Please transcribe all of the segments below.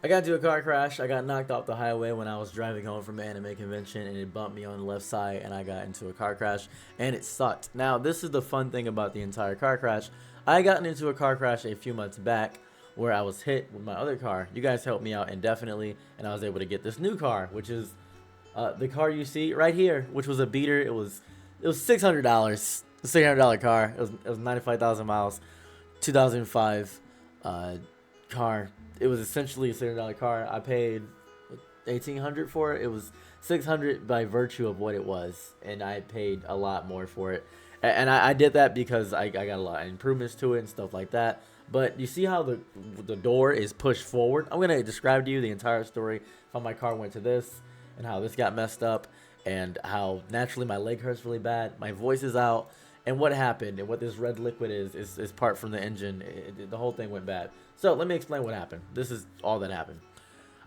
I got into a car crash. I got knocked off the highway when I was driving home from an anime convention, and it bumped me on the left side, and I got into a car crash, and it sucked. Now, this is the fun thing about the entire car crash. I got into a car crash a few months back where I was hit with my other car. You guys helped me out indefinitely, and I was able to get this new car, which is the car you see right here, which was a beater. It was $600, a $600 car. It was 95,000 miles, 2005 car. It was essentially a $600 car. I paid 1,800 for it. It was 600 by virtue of what it was, and I paid a lot more for it. And I did that because I got a lot of improvements to it and stuff like that. But you see how the door is pushed forward? I'm gonna describe to you the entire story, how my car went to this, and how this got messed up, and how naturally my leg hurts really bad, my voice is out, and what happened, and what this red liquid is part from the engine. The whole thing went bad. So let me explain what happened. This is all that happened.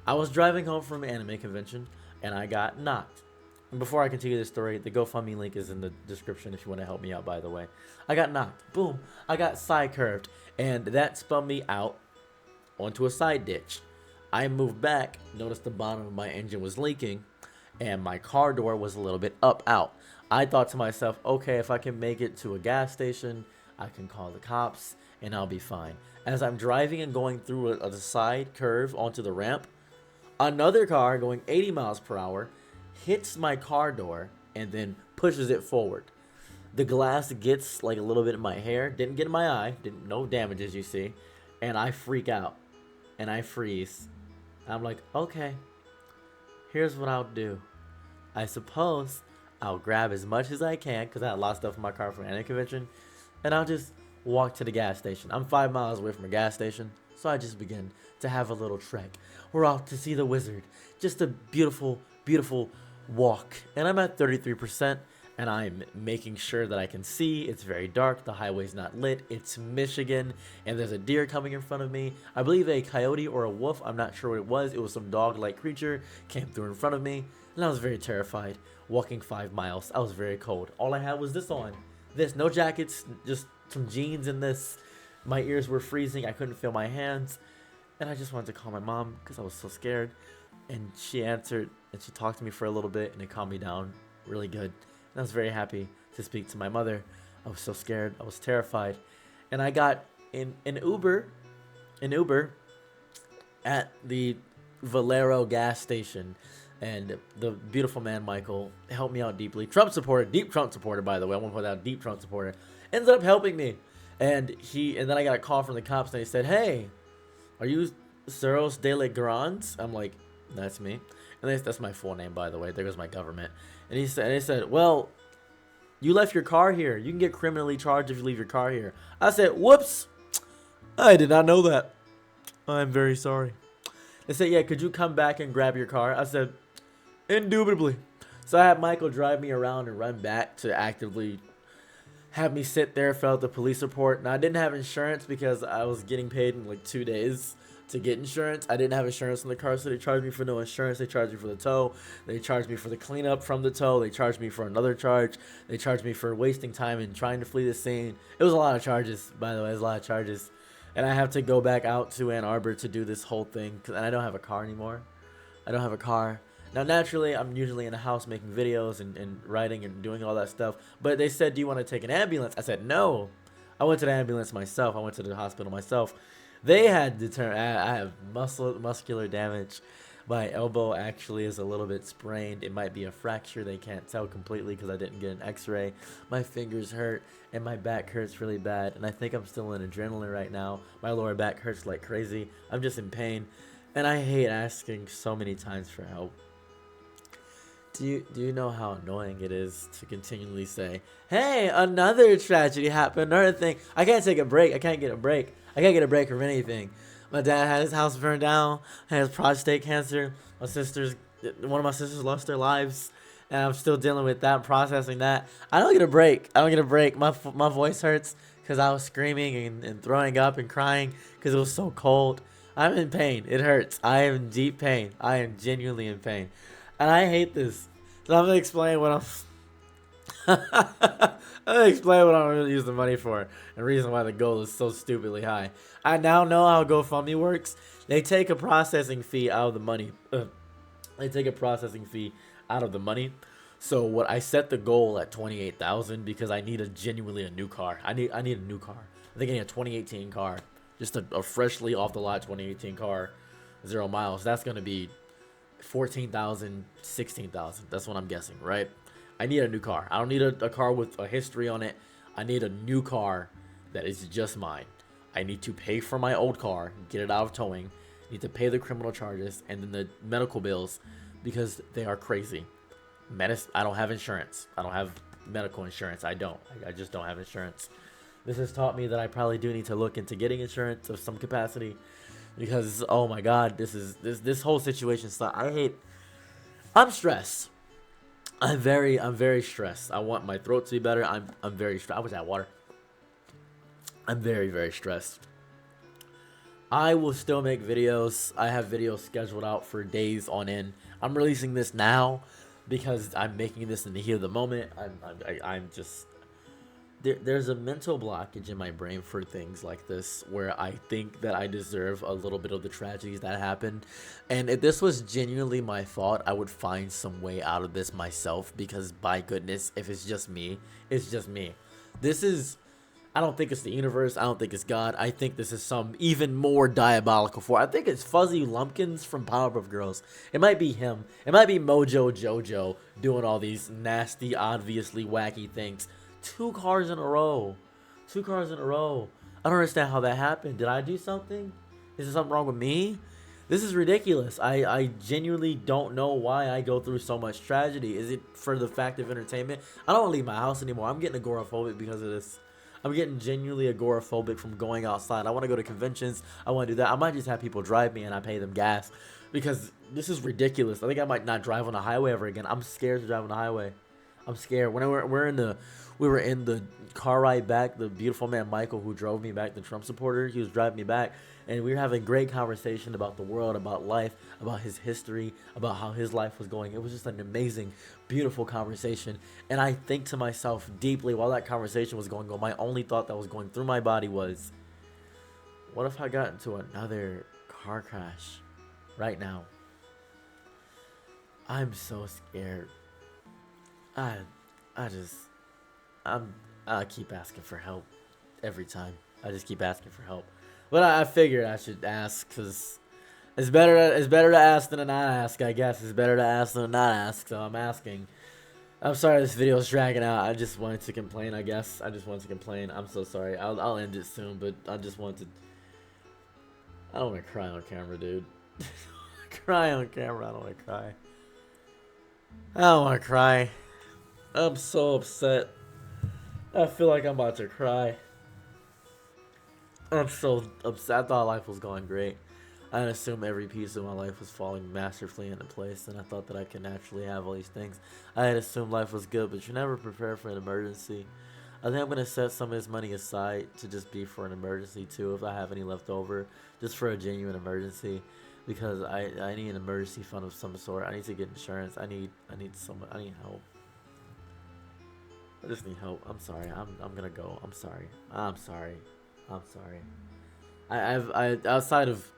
I was driving home from an anime convention, and I got knocked. And before I continue this story, the GoFundMe link is in the description if you want to help me out, by the way. I got knocked. Boom. I got side curved, and that spun me out onto a side ditch. I moved back, noticed the bottom of my engine was leaking, and my car door was a little bit up out. I thought to myself, okay, if I can make it to a gas station, I can call the cops, and I'll be fine. As I'm driving and going through a side curve onto the ramp, another car going 80 miles per hour hits my car door and then pushes it forward. The glass gets like a little bit in my hair, didn't get in my eye, didn't no damage as you see, and I freak out and I freeze. I'm like, okay, here's what I'll do. I suppose I'll grab as much as I can because I had a lot of stuff in my car from an anime convention, and I'll just walk to the gas station. I'm 5 miles away from a gas station, so I just begin to have a little trek. We're off to see the wizard. Just a beautiful, beautiful walk. And I'm at 33%, and I'm making sure that I can see. It's very dark. The highway's not lit. It's Michigan, and there's a deer coming in front of me. I believe a coyote or a wolf. I'm not sure what it was. It was some dog-like creature came through in front of me, and I was very terrified. Walking 5 miles. I was very cold. All I had was this on. This, no jackets, just some jeans and this. My ears were freezing. I couldn't feel my hands. And I just wanted to call my mom because I was so scared. And she answered and she talked to me for a little bit and it calmed me down really good. And I was very happy to speak to my mother. I was so scared. I was terrified. And I got in an Uber at the Valero gas station. And the beautiful man, Michael, helped me out deeply. Trump supporter, deep Trump supporter, by the way. I want to put out deep Trump supporter. Ended up helping me. And then I got a call from the cops and they said, hey, are you Soros de la Grands? I'm like, that's me. And that's my full name, by the way. There goes my government. And they said, well, you left your car here. You can get criminally charged if you leave your car here. I said, whoops. I did not know that. I'm very sorry. They said, yeah, could you come back and grab your car? I said, indubitably. So I had Michael drive me around and run back to actively have me sit there, fill out the police report. Now, I didn't have insurance because I was getting paid in like 2 days to get insurance. I didn't have insurance on the car, so they charged me for no insurance. They charged me for the tow. They charged me for the cleanup from the tow. They charged me for another charge. They charged me for wasting time and trying to flee the scene. It was a lot of charges, by the way. It was a lot of charges. And I have to go back out to Ann Arbor to do this whole thing, and I don't have a car anymore. I don't have a car. Now, naturally, I'm usually in a house making videos and writing and doing all that stuff. But they said, do you want to take an ambulance? I said, no. I went to the ambulance myself. I went to the hospital myself. They had determined I have muscular damage. My elbow actually is a little bit sprained. It might be a fracture. They can't tell completely because I didn't get an x-ray. My fingers hurt and my back hurts really bad. And I think I'm still in adrenaline right now. My lower back hurts like crazy. I'm just in pain. And I hate asking so many times for help. Do you know how annoying it is to continually say, hey, another tragedy happened, another thing. I can't take a break. I can't get a break. I can't get a break from anything. My dad had his house burned down, has prostate cancer. One of my sisters lost their lives, and I'm still dealing with that, processing that. I don't get a break. I don't get a break. My voice hurts because I was screaming and throwing up and crying because it was so cold. I'm in pain. It hurts. I am in deep pain. I am genuinely in pain. And I hate this. So I'm going to explain what Let me explain what I'm going to use the money for, and the reason why the goal is so stupidly high. I now know how GoFundMe works. They take a processing fee out of the money. They take a processing fee out of the money. So what I set the goal at 28,000 because I need genuinely a new car. I need a new car. I think I need a 2018 car, just a freshly off the lot 2018 car, 0 miles. That's gonna be 14,000, 16,000. That's what I'm guessing, right? I need a new car. I don't need a car with a history on it. I need a new car that is just mine. I need to pay for my old car, get it out of towing. Need to pay the criminal charges and then the medical bills because they are crazy. I don't have insurance. I don't have medical insurance. I just don't have insurance. This has taught me that I probably do need to look into getting insurance of some capacity because oh my god, this whole situation stuff. I'm stressed. I'm very stressed. I want my throat to be better. I'm very stressed. I was at water. I'm very stressed. I will still make videos. I have videos scheduled out for days on end. I'm releasing this now because I'm making this in the heat of the moment. I'm just there's a mental blockage in my brain for things like this where I think that I deserve a little bit of the tragedies that happened. And if this was genuinely my fault, I would find some way out of this myself because by goodness, if it's just me, it's just me. I don't think it's the universe. I don't think it's God. I think this is some even more diabolical force. I think it's Fuzzy Lumpkins from Powerpuff Girls. It might be him. It might be Mojo Jojo doing all these nasty, obviously wacky things. 2 cars in a row. 2 cars in a row. I don't understand how that happened. Did I do something? Is there something wrong with me? This is ridiculous. I genuinely don't know why I go through so much tragedy. Is it for the fact of entertainment? I don't want to leave my house anymore. I'm getting agoraphobic because of this. I'm getting genuinely agoraphobic from going outside. I want to go to conventions. I want to do that. I might just have people drive me and I pay them gas because this is ridiculous. I think I might not drive on the highway ever again. I'm scared to drive on the highway. I'm scared. When we were in the car ride back, the beautiful man Michael who drove me back, the Trump supporter, he was driving me back, and we were having great conversation about the world, about life, about his history, about how his life was going. It was just an amazing, beautiful conversation. And I think to myself deeply while that conversation was going on, my only thought that was going through my body was, what if I got into another car crash right now? I'm so scared. I keep asking for help every time. I just keep asking for help. But I figured I should ask because it's better to ask than to not ask, I guess. It's better to ask than to not ask, so I'm asking. I'm sorry this video is dragging out. I just wanted to complain, I guess. I just wanted to complain. I'm so sorry. I'll end it soon, but I just wanted to... I don't want to cry on camera, dude. Cry on camera. I don't want to cry. I don't want to cry. I'm so upset. I feel like I'm about to cry. I'm so upset. I thought life was going great. I assumed every piece of my life was falling masterfully into place, and I thought that I could naturally have all these things. I had assumed life was good, but you're never prepared for an emergency. I think I'm going to set some of this money aside to just be for an emergency, too, if I have any left over, just for a genuine emergency, because I need an emergency fund of some sort. I need to get insurance. I need help. I just need help. I'm sorry. I'm gonna go. I'm sorry. I outside of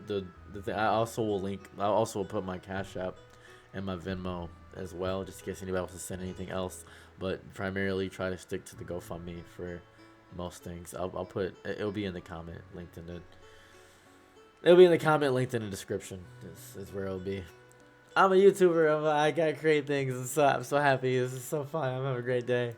the thing, I also will put my Cash App and my Venmo as well, just in case anybody wants to send anything else. But primarily try to stick to the GoFundMe for most things. I'll put it'll be in the comment linked in the description. This is where it'll be. I'm a YouTuber. I gotta create things. I'm so happy. This is so fun. I'm having a great day.